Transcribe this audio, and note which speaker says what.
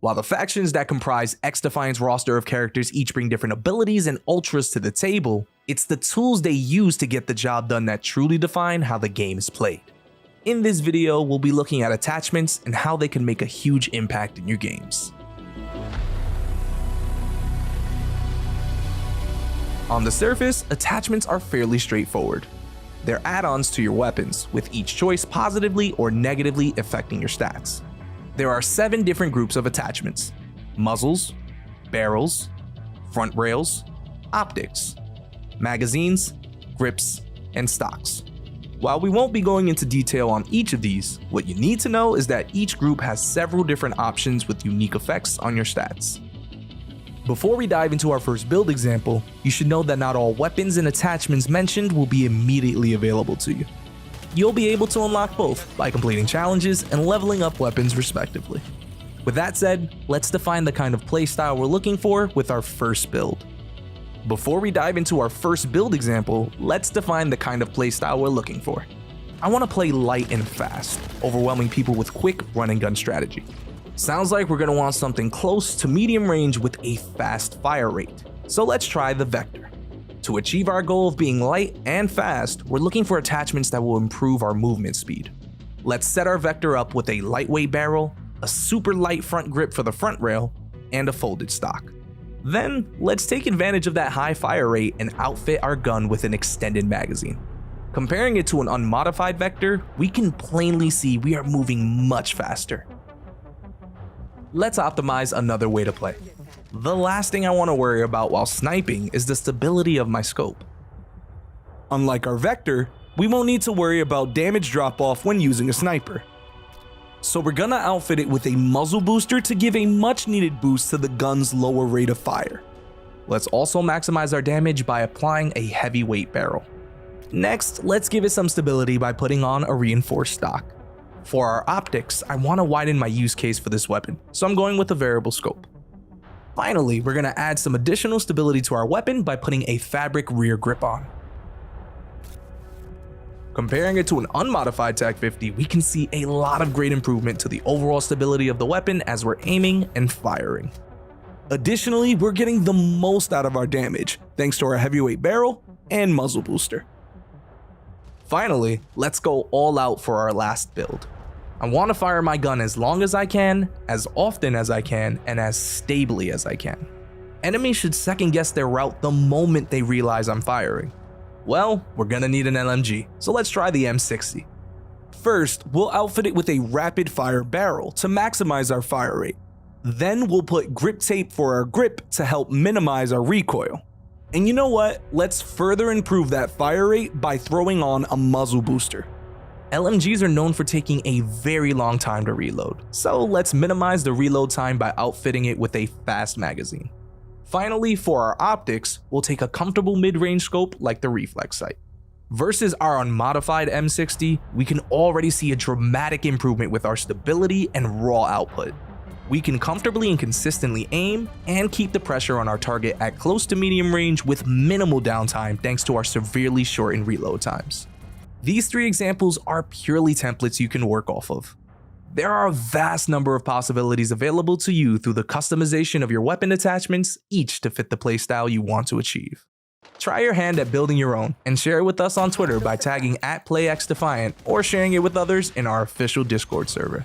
Speaker 1: While the factions that comprise XDefiant's roster of characters each bring different abilities and ultras to the table, it's the tools they use to get the job done that truly define how the game is played. In this video, we'll be looking at attachments and how they can make a huge impact in your games. On the surface, attachments are fairly straightforward. They're add-ons to your weapons, with each choice positively or negatively affecting your stats. There are 7 different groups of attachments: muzzles, barrels, front rails, optics, magazines, grips, and stocks. While we won't be going into detail on each of these, what you need to know is that each group has several different options with unique effects on your stats. Before we dive into our first build example, you should know that not all weapons and attachments mentioned will be immediately available to you. You'll be able to unlock both by completing challenges and leveling up weapons respectively. With that said, let's define the kind of playstyle we're looking for with our first build. Before we dive into our first build example, let's define the kind of playstyle we're looking for. I want to play light and fast, overwhelming people with quick run and gun strategy. Sounds like we're going to want something close to medium range with a fast fire rate. So let's try the Vector. To achieve our goal of being light and fast, we're looking for attachments that will improve our movement speed. Let's set our Vector up with a lightweight barrel, a super light front grip for the front rail, and a folded stock. Then, let's take advantage of that high fire rate and outfit our gun with an extended magazine. Comparing it to an unmodified Vector, we can plainly see we are moving much faster. Let's optimize another way to play. The last thing I want to worry about while sniping is the stability of my scope. Unlike our Vector, we won't need to worry about damage drop-off when using a sniper. So we're gonna outfit it with a muzzle booster to give a much needed boost to the gun's lower rate of fire. Let's also maximize our damage by applying a heavyweight barrel. Next, let's give it some stability by putting on a reinforced stock. For our optics, I want to widen my use case for this weapon, so I'm going with a variable scope. Finally, we're gonna add some additional stability to our weapon by putting a fabric rear grip on. Comparing it to an unmodified TAC 50, we can see a lot of great improvement to the overall stability of the weapon as we're aiming and firing. Additionally, we're getting the most out of our damage thanks to our heavyweight barrel and muzzle booster. Finally, let's go all out for our last build. I want to fire my gun as long as I can, as often as I can, and as stably as I can. Enemies should second guess their route the moment they realize I'm firing. Well, we're gonna need an LMG, so let's try the M60. First, we'll outfit it with a rapid fire barrel to maximize our fire rate. Then we'll put grip tape for our grip to help minimize our recoil. And you know what? Let's further improve that fire rate by throwing on a muzzle booster. LMGs are known for taking a very long time to reload, so let's minimize the reload time by outfitting it with a fast magazine. Finally, for our optics, we'll take a comfortable mid-range scope like the reflex sight. Versus our unmodified M60, we can already see a dramatic improvement with our stability and raw output. We can comfortably and consistently aim and keep the pressure on our target at close to medium range with minimal downtime thanks to our severely shortened reload times. These 3 examples are purely templates you can work off of. There are a vast number of possibilities available to you through the customization of your weapon attachments, each to fit the playstyle you want to achieve. Try your hand at building your own and share it with us on Twitter by tagging @PlayXDefiant or sharing it with others in our official Discord server.